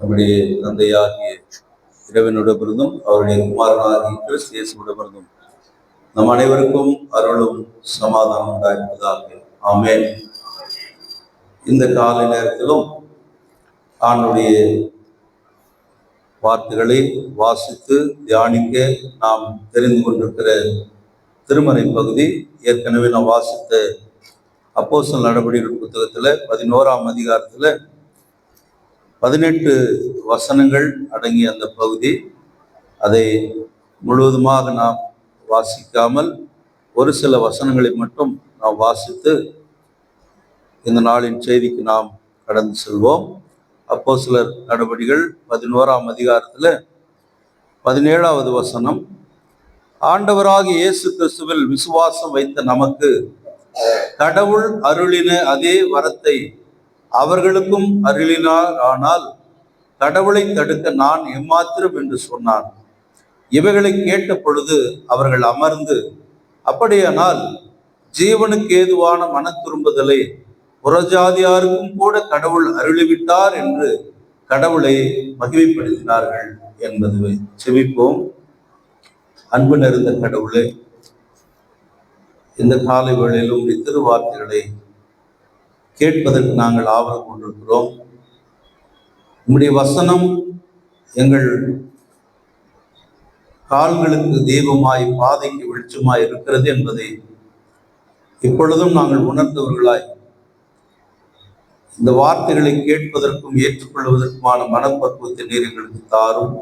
நம்முடைய தந்தையாகிய இறைவனுடமிருந்தும் அவருடைய குமாரனாகிய கிறிஸ்து இயேசுவிடமிருந்தும் நம் அனைவருக்கும் அருளும் சமாதானம் உண்டாயிருப்பதாக. ஆமென். இந்த காலை நேரத்திலும் ஆண்டுடைய வார்த்தைகளை வாசித்து தியானிக்க நாம் தெரிந்து கொண்டிருக்கிற திருமறை பகுதி ஏற்கனவே நாம் வாசித்த அப்போஸ்தலர் நடபடிகள் புத்தகத்தில் 11ஆம் அதிகாரத்தில் 18 வசனங்கள் அடங்கிய அந்த பகுதி. அதை முழுவதுமாக நாம் வாசிக்காமல் ஒரு சில வசனங்களை மட்டும் நாம் வாசித்து இந்த நாளின் செய்திக்கு நாம் கடந்து செல்வோம். அப்போஸ்தலர் நடபடிகள் 11ஆம் அதிகாரத்தில் 17வது வசனம். ஆண்டவராகிய இயேசு கிறிஸ்துவில் விசுவாசம் வைத்த நமக்கு கடவுள் அருளின அதே வரத்தை அவர்களுக்கும் அருளினார். ஆனால் கடவுளை தடுக்க நான் எம்மாத்திரம் என்று சொன்னான். இவைகளை கேட்ட பொழுது அவர்கள் அமர்ந்து, அப்படியானால் ஜீவனுக்கு ஏதுவான மன திரும்புதலை புறஜாதியாருக்கும் கூட கடவுள் அருளிவிட்டார் என்று கடவுளை மகிமைப்படுத்தினார்கள் என்பது செபிப்போம். அன்பு நிறைந்த கடவுளே, இந்த காலை வேளையில் உங்களுடைய திருவார்த்தைகளை கேட்பதற்கு நாங்கள் ஆவல் கொண்டிருக்கிறோம். உங்களுடைய வசனம் எங்கள் கால்களுக்கு தீபமாய் பாதைக்கு வெளிச்சமாய் இருக்கிறது என்பதை இப்பொழுதும் நாங்கள் உணர்ந்தவர்களாய் இந்த வார்த்தைகளை கேட்பதற்கும் ஏற்றுக்கொள்வதற்குமான மனப்பக்குவத்தை நீர் எங்களுக்கு தாரும்.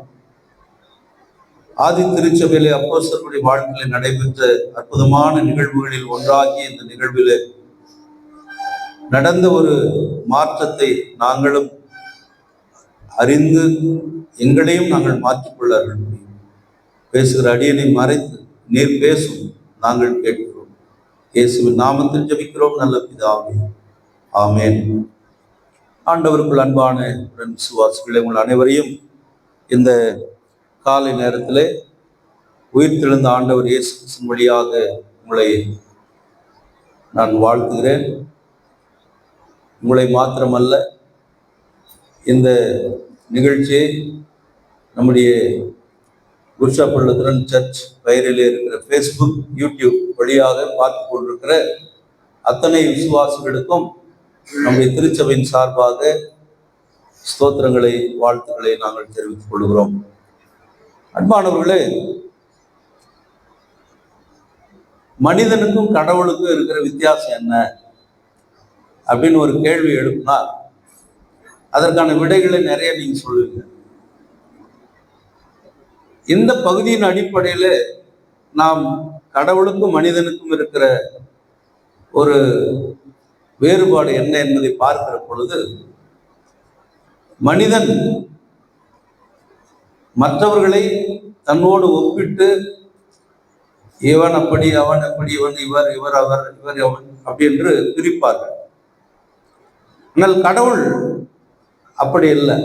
ஆதி திருச்சபையிலே அப்போஸ்தலருடைய வாழ்க்கையில் நடைபெற்ற அற்புதமான நிகழ்வுகளில் ஒன்றாகிய இந்த நிகழ்வில் நடந்த ஒரு மாற்றத்தை நாங்களும் அறிந்து எங்களையும் நாங்கள் மாற்றிக்கொள்ள முடியும். பேசுகிற அடியனை மறைத்து நீர் பேசும், நாங்கள் கேட்கிறோம். இயேசுவின் நாமத்தில் ஜெபிக்கிறோம் நல்ல பிதாவே, ஆமென். ஆண்டவருக்குள் அன்பான விசுவாசிகளை உங்கள் அனைவரையும் இந்த காலை நேரத்தில் உயிர்த்தெழுந்த ஆண்டவர் இயேசு கிறிஸ்துவின் வழியாக உங்களை நான் வாழ்த்துகிறேன். உங்களை மாத்திரமல்ல, இந்த நிகழ்ச்சியை நம்முடைய குருஷாப்பள்ளத்திரன் சர்ச் பெயரில் இருக்கிற ஃபேஸ்புக், யூடியூப் வழியாக பார்த்து கொண்டிருக்கிற அத்தனை விசுவாசிகளுக்கும் நம்முடைய திருச்சபையின் சார்பாக ஸ்தோத்திரங்களை, வாழ்த்துக்களை நாங்கள் தெரிவித்துக் கொள்கிறோம். அன்பானவர்களே, மனிதனுக்கும் கடவுளுக்கும் இருக்கிற வித்தியாசம் என்ன அப்படின்னு ஒரு கேள்வி எழுப்பினா அதற்கான விடைகளை நிறைய நீங்க சொல்லுவீங்க. இந்த பகுதியின் அடிப்படையில் நாம் கடவுளுக்கும் மனிதனுக்கும் இருக்கிற ஒரு வேறுபாடு என்ன என்பதை பார்க்கிற பொழுது, மனிதன் மற்றவர்களை தன்னோடு ஒப்பிட்டு இவன் அப்படி, அவன் அப்படி, இவன் இவர், இவர் அவர், இவர் அவன் அப்படி என்று பிரிப்பார்கள். ஆனால் கடவுள் அப்படி இல்லை.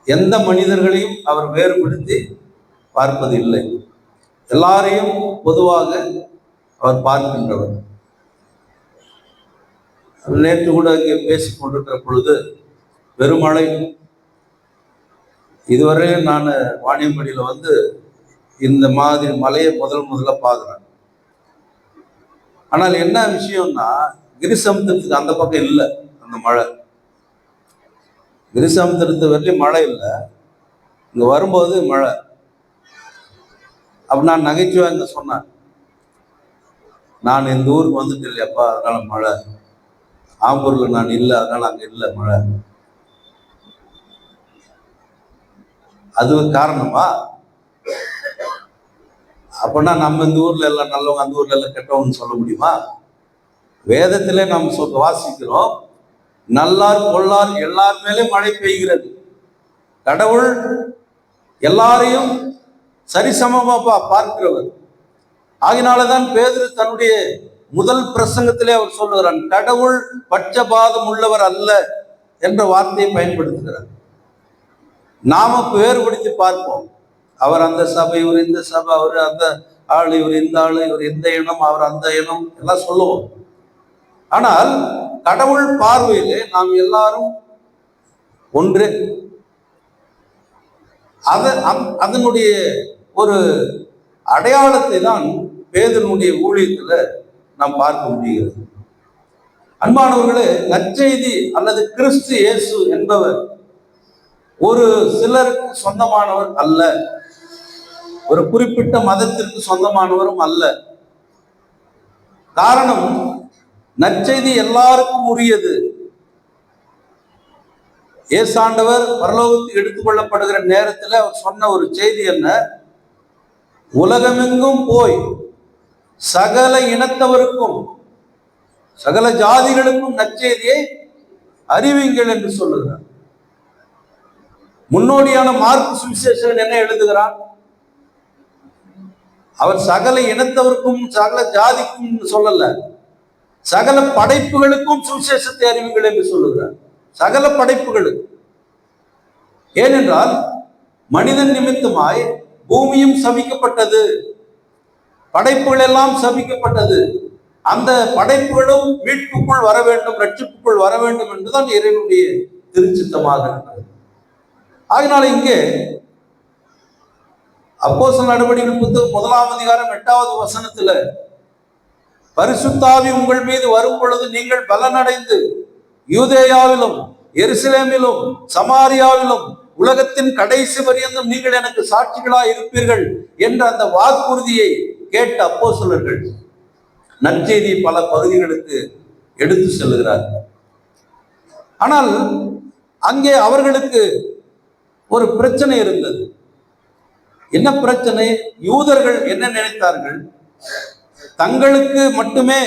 எந்த மனிதர்களையும் அவர் வேறுபடுத்தி பார்ப்பது இல்லை. எல்லாரையும் பொதுவாக அவர் பார்க்கின்றவர். நேற்று கூட இங்கே பேசிக் கொண்டிருக்கிற பொழுது பெருமழை. இதுவரை நான் வாணியம்படியில் வந்து இந்த மாதிரி மலையை முதல்ல பார்க்குறேன். ஆனால் என்ன விஷயம்னா, கிரிசமுத்திரத்துக்கு அந்த பக்கம் இல்லை அந்த மழை. கிரிசமுத்திரத்து வரலையும் மழை இல்லை, இங்கே வரும்போது மழை. அப்போ நான் நகைச்சுவை இங்கே சொன்னேன், நான் இந்த ஊருக்கு வந்துட்டு இல்லையாப்பா, அதனால மழை. ஆம்பூரில் நான் இல்லை, அதனால அங்கே இல்லை மழை. அது காரணமா? அப்படின்னா நம்ம இந்த ஊர்ல எல்லாம் நல்லவங்க, அந்த ஊர்ல எல்லாம் கெட்டவங்கன்னு சொல்ல முடியுமா? வேதத்திலே நாம் வாசிக்கிறோம், நல்லார் பொல்லார் எல்லார் மேலே மழை பெய்கிறது. கடவுள் எல்லாரையும் சரிசமமா பார்க்கிறவர். ஆகினாலதான் பேதுரு தன்னுடைய முதல் பிரசங்கத்திலே அவர் சொல்லுகிறான், கடவுள் பட்சபாதம் உள்ளவர் அல்ல என்ற வார்த்தையை பயன்படுத்துகிறார். நாம வேறுபடுத்தி பார்ப்போம். அவர் அந்த சபை, இவர் இந்த சபை, அவர் அந்த ஆள், இவர் இந்த ஆள், இவர் இந்த இனம், அவர் அந்த இனம் எல்லாம் சொல்லுவோம். ஆனால் கடவுள் பார்வையிலே நாம் எல்லாரும் ஒன்று. அதனுடைய ஒரு அடையாளத்தை தான் பேதுருவுடைய ஊழியத்துல நாம் பார்க்க முடிகிறது. அன்பானவர்களே, நற்செய்தி அல்லது கிறிஸ்து இயேசு என்பவர் ஒரு சிலருக்கு சொந்தமானவர் அல்ல, ஒரு குறிப்பிட்ட மதத்திற்கு சொந்தமானவரும் அல்ல. காரணம், நற்செய்தி எல்லாருக்கும் உரியது. ஏசாண்டவர் பரலோகத்துக்கு எடுத்துக் கொள்ளப்படுகிற நேரத்தில் அவர் சொன்ன ஒரு செய்தி என்ன? உலகமெங்கும் போய் சகல இனத்தவருக்கும் சகல ஜாதிகளுக்கும் நற்செய்தியை அறிவிங்கள் என்று சொல்லுகிறார். முன்னோடியான மார்க் சுவிசேஷகன் என்ன எழுதுகிறான்? அவர் சகல இனத்தவருக்கும் சகல ஜாதிக்கும் சொல்லல, சகல படைப்புகளுக்கும் சுவிசேஷத்தை அறிவிங்கள் என்று சொல்லுகிறார். சகல படைப்புகளுக்கு. ஏனென்றால் மனிதன் நிமித்தமாய் பூமியும் சபிக்கப்பட்டது, படைப்புகள் எல்லாம் சபிக்கப்பட்டது. அந்த படைப்புகளும் மீட்புக்குள் வர வேண்டும், ரட்சிப்புக்குள் வர வேண்டும் என்றுதான் இறைவனுடைய திருச்சித்தமாக இருக்கிறது. ஆகினால இங்கே அப்போஸ்தலர் நடவடிக்கைகள் புத்தகம் 1ஆம் அதிகாரம் 8வது வசனத்துல, பரிசுத்தாவி உங்கள் மீது வரும் பொழுது நீங்கள் பலனடைந்து யூதேயாவிலும் எருசலேமிலும் சமாரியாவிலும் உலகத்தின் கடைசி பரியந்தம் நீங்கள் எனக்கு சாட்சிகளாய் இருப்பீர்கள் என்ற அந்த வாக்குறுதியை கேட்ட அப்போஸ்தலர்கள் நற்செய்தி பல பகுதிகளுக்கு எடுத்து செல்கிறார். ஆனால் அங்கே அவர்களுக்கு ஒரு பிரச்சனை இருந்தது. என்ன பிரச்சனை? யூதர்கள் என்ன நினைத்தார்கள்? தங்களுக்கு மட்டுமே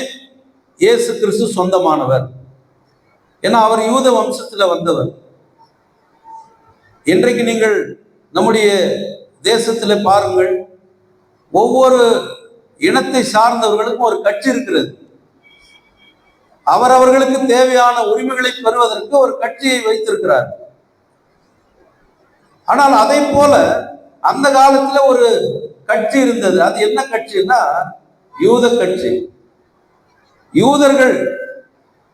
இயேசு கிறிஸ்து சொந்தமானவர். ஏன்னா அவர் யூத வம்சத்துல வந்தவர். இன்றைக்கு நீங்கள் நம்முடைய தேசத்துல பாருங்கள், ஒவ்வொரு இனத்தை சார்ந்தவர்களுக்கும் ஒரு கட்சி இருக்கிறது. அவர்களுக்கு தேவையான உரிமைகளை பெறுவதற்கு ஒரு கட்சியை வைத்திருக்கிறார். ஆனால் அதை போல அந்த காலத்துல ஒரு கட்சி இருந்தது. அது என்ன கட்சின்னா யூத கட்சி. யூதர்கள்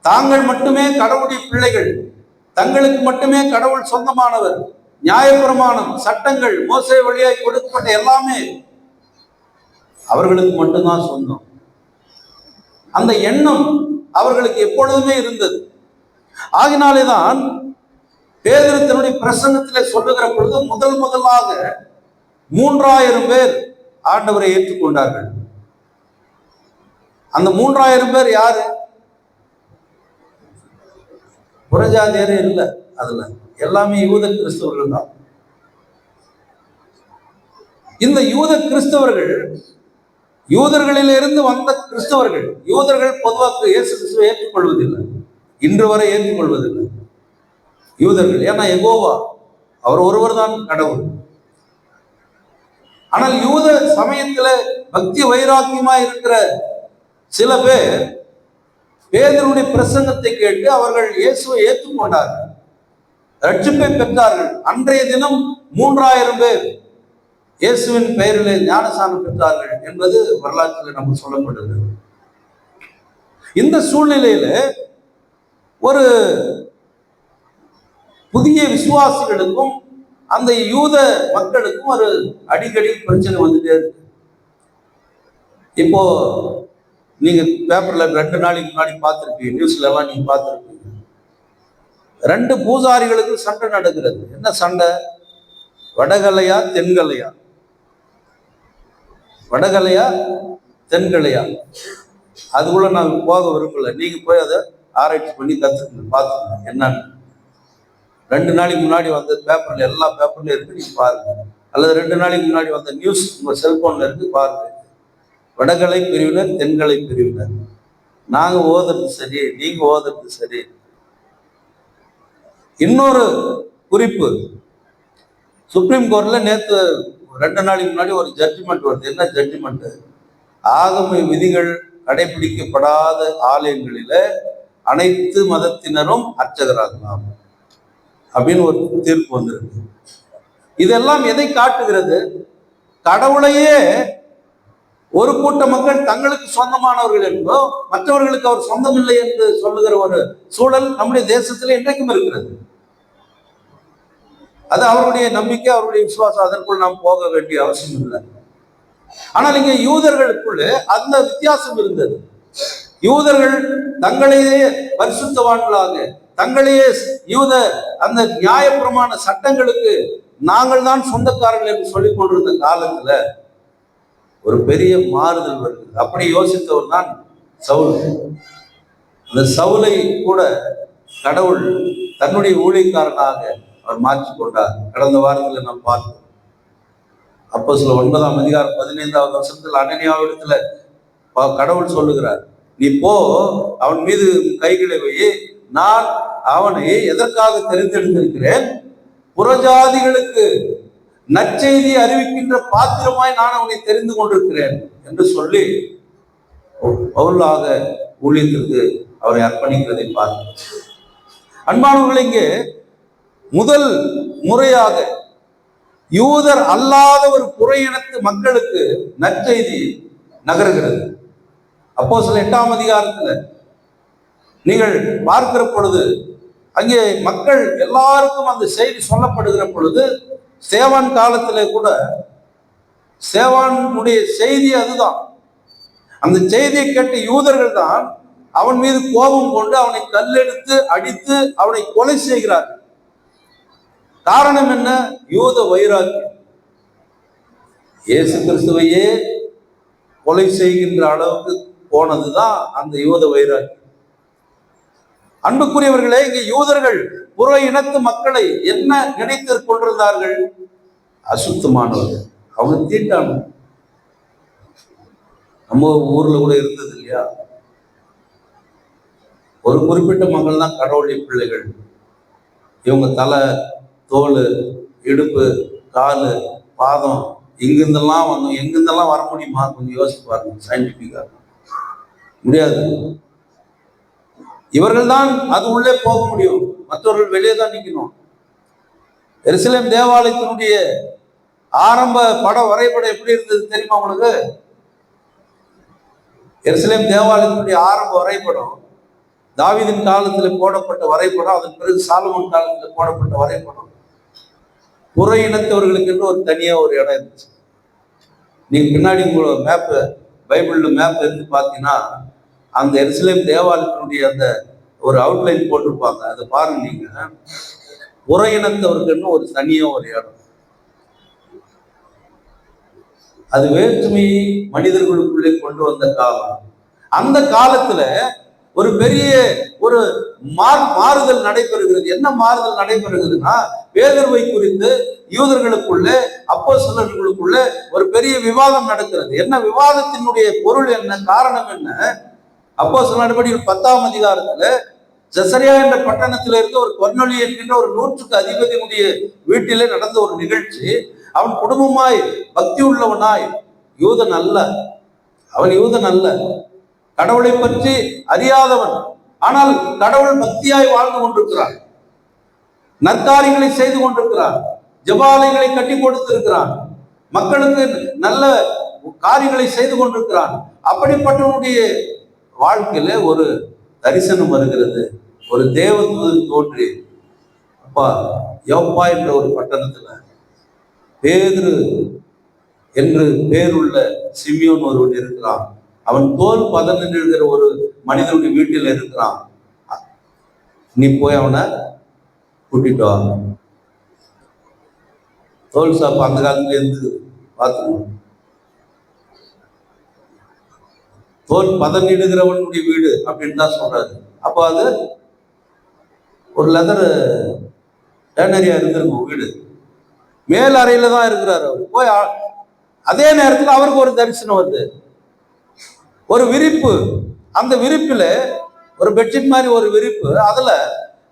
தாங்கள் மட்டுமே கடவுளுடைய பிள்ளைகள், தங்களுக்கு மட்டுமே கடவுள் சொந்தமானவர், நியாயப்பிரமாணம் சட்டங்கள் மோசே வழியாய் கொடுக்கப்பட்ட எல்லாமே அவர்களுக்கு மட்டும்தான் சொந்தம். அந்த எண்ணம் அவர்களுக்கு எப்பொழுதுமே இருந்தது. ஆகினாலேதான் பேதுரு தன்னுடைய பிரசங்கத்திலே சொல்லுகிற பொழுது முதலாக 3000 பேர் ஆண்டவரை ஏற்றுக்கொண்டார்கள். அந்த 3000 பேர் யாரு? புறஜாதியாரே இல்லை, அதுல எல்லாமே யூத கிறிஸ்தவர்கள் தான். இந்த யூத கிறிஸ்தவர்கள் யூதர்களிலிருந்து வந்த கிறிஸ்தவர்கள். யூதர்கள் பொதுவாக இயேசு கிறிஸ்துவை ஏற்றுக்கொள்வதில்லை, இன்று வரை ஏற்றுக்கொள்வதில்லை யூதர்கள். ஏன்னா யெகோவா அவர் ஒருவர் தான் கடவுள். ஆனால் யூத சமயத்துல பக்தி வைராக்கியமா இருக்கிற சில பேர் பேதுருடைய பிரசங்கத்தை கேட்டு அவர்கள் இயேசுவை ஏற்றுக்கொண்டார்கள், ரட்சிப்பை பெற்றார்கள். அன்றைய தினம் 3000 பேர் இயேசுவின் பெயரிலே ஞானசானம் பெற்றார்கள் என்பது வரலாற்றில் நமக்கு சொல்லப்படுகிறது. இந்த சூழ்நிலையில ஒரு புதிய விசுவாசிகளுக்கும் அந்த யூத மக்களுக்கும் ஒரு அடிக்கடி பிரச்சனை வந்துட்டே இருக்கு. இப்போ நீங்க பேப்பர்ல 2 நாளைக்கு முன்னாடி பார்த்துருப்பீங்க, நியூஸ்ல எல்லாம் நீங்க பார்த்துருப்பீங்க. 2 பூசாரிகளுக்கு சண்டை நடக்கிறது. என்ன சண்டை? வடகலையா தென்கலையா? வடகலையா தென்கலையா? அதுக்குள்ள நான் போக விரும்பல. நீங்க போய் அதை ஆராய்ச்சி பண்ணி கத்துக்கணும், பார்த்துக்கணும் என்னன்னு. 2 நாளைக்கு முன்னாடி வந்த பேப்பர்ல, எல்லா பேப்பர்லயும் இருக்கு, நீங்க பாருங்க. அல்லது 2 நாளைக்கு முன்னாடி வந்த நியூஸ் உங்க செல்போன்ல இருக்கு, பாருங்க. வடகலை பிரிவினர் தென்கலை பிரிவினர். நாங்க ஓதுறது சரி, நீங்க ஓதுறது சரி. இன்னொரு குறிப்பு, சுப்ரீம் கோர்ட்ல நேற்று 2 நாளைக்கு முன்னாடி ஒரு ஜட்ஜ்மெண்ட் வருது. என்ன ஜட்ஜ்மெண்ட்? ஆகம விதிகள் கடைபிடிக்கப்படாத ஆலயங்களில அனைத்து மதத்தினரும் அர்ச்சகராகலாம் அப்படின்னு ஒரு தீர்ப்பு வந்திருக்கு. இதெல்லாம் எதை காட்டுகிறது? கடவுளையே ஒரு கூட்ட மக்கள் தங்களுக்கு சொந்தமானவர்கள் என்றோ மற்றவர்களுக்கு அவர் சொந்தம் இல்லை என்று சொல்லுகிற ஒரு சூழல் நம்முடைய தேசத்துல இன்றைக்கும் இருக்கிறது. அது அவருடைய நம்பிக்கை, அவருடைய விசுவாசம். அதற்குள் நாம் போக வேண்டிய அவசியம் இல்லை. ஆனால் இங்கே யூதர்களுக்குள்ள அந்த வித்தியாசம் இருந்தது. யூதர்கள் தங்களையே பரிசுத்தவான்களாக, தங்களையே யூத அந்த நியாயப்பிரமாண சட்டங்களுக்கு நாங்கள் தான் சொந்தக்காரர்கள் என்று சொல்லிக் கொண்டிருந்த காலத்துல ஒரு பெரிய மாறுதல் வருது. அப்படி யோசித்தவர் தான் சவுல். அந்த சவுலை கூட கடவுள் தன்னுடைய ஊழியக்காரனாக அவர் மாற்றிக்கொண்டார். கடந்த வாரத்தில் நாம் பார்த்தோம். அப்போஸ்தலர் 9:15 அனனியாவிடத்துல கடவுள் சொல்லுகிறார், நீ போ, அவன் மீது கைகளை வை, நான் அவனை எதற்காக தெரிந்தெடுத்திருக்கிறேன், புறஜாதிகளுக்கு நற்செய்தி அறிவிக்கின்ற பாத்திரமாய் நான் அவனை தெரிந்து கொண்டிருக்கிறேன் என்று சொல்லி பவுலாக ஊழியத்திற்கு அவரை அர்ப்பணிக்கிறதை பார்க்கிறோம். அன்பானவர்கள், இங்கே முதல் முறையாக யூதர் அல்லாத ஒரு புற இனத்து மக்களுக்கு நற்செய்தி நகர்கிறது. அப்போஸ்தலர் 8 நீங்கள் பார்க்கிற பொழுது அங்கே மக்கள் எல்லாருக்கும் அந்த செய்தி சொல்லப்படுகிற பொழுது, சேவான் காலத்திலே கூட சேவானுடைய செய்தி அதுதான். அந்த செய்தியை கேட்ட யூதர்கள் தான் அவன் மீது கோபம் கொண்டு அவனை கல்லெடுத்து அடித்து அவனை கொலை செய்கிறார். காரணம் என்ன? யூத வைராக்கியம். இயேசு கிறிஸ்துவையே கொலை செய்கின்ற அளவுக்கு போனதுதான் அந்த யூத வைராக்கியம். அன்புக்குரியவர்களே, இங்கே யூதர்கள் புற இனத்து மக்களை என்ன நினைத்து கொண்டிருந்தார்கள்? அசுத்தமானவர்கள், அவங்க தீட்டான. நம்ம ஊர்ல கூட இருந்தது இல்லையா, ஒரு குறிப்பிட்ட மக்கள் தான் கடவுளுடைய பிள்ளைகள். இவங்க தலை, தோல், இடுப்பு, காலு, பாதம், இங்கிருந்தெல்லாம் வந்து எங்கிருந்தெல்லாம் வர முடியுமா? கொஞ்சம் யோசிச்சு பாருங்க. சயின்டிபிக்கா முடியாது. இவர்கள் தான் அது உள்ளே போக முடியும், மற்றவர்கள் வெளியே தான் நிற்கணும். எருசலேம் தேவாலயத்தினுடைய ஆரம்ப பட வரைபடம் எப்படி இருந்தது தெரியுமா உங்களுக்கு? எருசலேம் தேவாலயத்தினுடைய ஆரம்ப வரைபடம் தாவீதின் காலத்தில் போடப்பட்ட வரைபடம், அதன் பிறகு சாலமோன் காலத்தில் போடப்பட்ட வரைபடம். புற இனத்தவர்களுக்கு என்று ஒரு தனியா ஒரு இடம் இருந்துச்சு. நீங்க பின்னாடி உங்களோட மேப்பு, பைபிள்ல மேப் எடுத்து பார்த்தீங்கன்னா அந்த எருசலேம் தேவாலயத்தினுடைய அந்த ஒரு அவுட்லைன் போட்டிருப்பாங்க, அதை பாருங்க. நீங்க புற இனத்தவர்களுக்குன்னு ஒரு தனியா ஒரு இடம். அது வேற்றுமை மனிதர்களுக்குள்ளே கொண்டு வந்த காலம். அந்த காலத்துல ஒரு பெரிய ஒரு மாறுதல் நடைபெறுகிறது. என்ன மாறுதல் நடைபெறுகிறதுனா, பேதுருவை குறித்து யூதர்களுக்குள்ள, அப்போஸ்தலர்களுக்குள்ள ஒரு பெரிய விவாதம் நடக்கிறது. என்ன விவாதத்தினுடைய பொருள் என்ன, காரணம் என்ன? அப்போஸ்தலர் நடவடிக்கைகள் 10 செசரியா என்ற பட்டணத்தில் இருக்க ஒரு கொர்நேலியு என்கின்ற ஒரு 100க்கு அதிபதியினுடைய வீட்டிலே நடந்த ஒரு நிகழ்ச்சி. அவன் குடும்பமாய் பக்தி உள்ளவனாய், யூதன் அல்ல, அவன் யூதன் அல்ல, கடவுளை பற்றி அறியாதவன், ஆனால் கடவுள் பக்தியாய் வாழ்ந்து கொண்டிருக்கிறான், நற்காரியங்களை செய்து கொண்டிருக்கிறான், ஜெபாலயங்களை கட்டி கொடுத்திருக்கிறான், மக்களுக்கு நல்ல காரியங்களை செய்து கொண்டிருக்கிறான். அப்படிப்பட்டவனுடைய வாழ்க்கையில ஒரு தரிசனம் வருகிறது. ஒரு தேவதூதன் தோன்றி, அப்பா, யோப்பா என்ற ஒரு பட்டணத்துல பேதுரு என்று பேருள்ள சிமியோன் ஒருவன் இருக்கிறான். அவன் தோல் பதனிடுகிற ஒரு மனிதனுடைய வீட்டில் இருக்கிறான். நீ போய் அவனை கூட்டிட்டு வா. தோல் சாப்பு அந்த காலத்துல இருந்து பார்த்துக்கணும். தோல் பதனிடுகிறவனுடைய வீடு அப்படின்னு தான் சொல்றாரு. அப்போ அது ஒரு லெதர் டேனரியா இருந்திருக்கும் வீடு. மேல் அறையில தான் இருக்கிறாரு அவர். போய் அதே நேரத்தில் அவருக்கு ஒரு தரிசனம் வருது, ஒரு விரிப்பு. அந்த விரிப்புல ஒரு பெட்ஷீட் மாதிரி ஒரு விரிப்பு, அதுல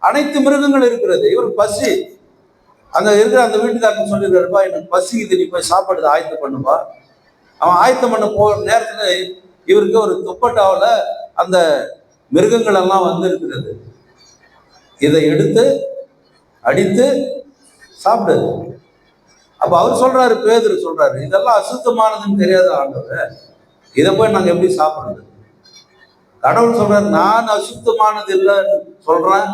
அனைத்து மிருகங்கள் இருக்கிறது. இவர் பசி, அங்க இருக்கிற அந்த வீட்டுக்காரன் சொல்லிடுறாருப்பா, எனக்கு பசிக்குது, நீ போய் சாப்பாடு ஆயத்தம் பண்ணுப்பா. அவன் ஆயத்தம் பண்ண போற நேரத்துல இவருக்கு ஒரு துப்பட்டாவில் அந்த மிருகங்கள் எல்லாம் வந்து இருக்கிறது. இதை எடுத்து அடித்து சாப்பிடு. அப்ப அவர் சொல்றாரு, பேதுரு சொல்றாரு, இதெல்லாம் அசுத்தமானதுன்னு தெரியாத ஆண்டவர், இதை போய் நாங்க எப்படி சாப்பிடுறது? கடவுள் சொல்றாரு, நான் அசுத்தமானது இல்லைன்னு சொல்றேன்,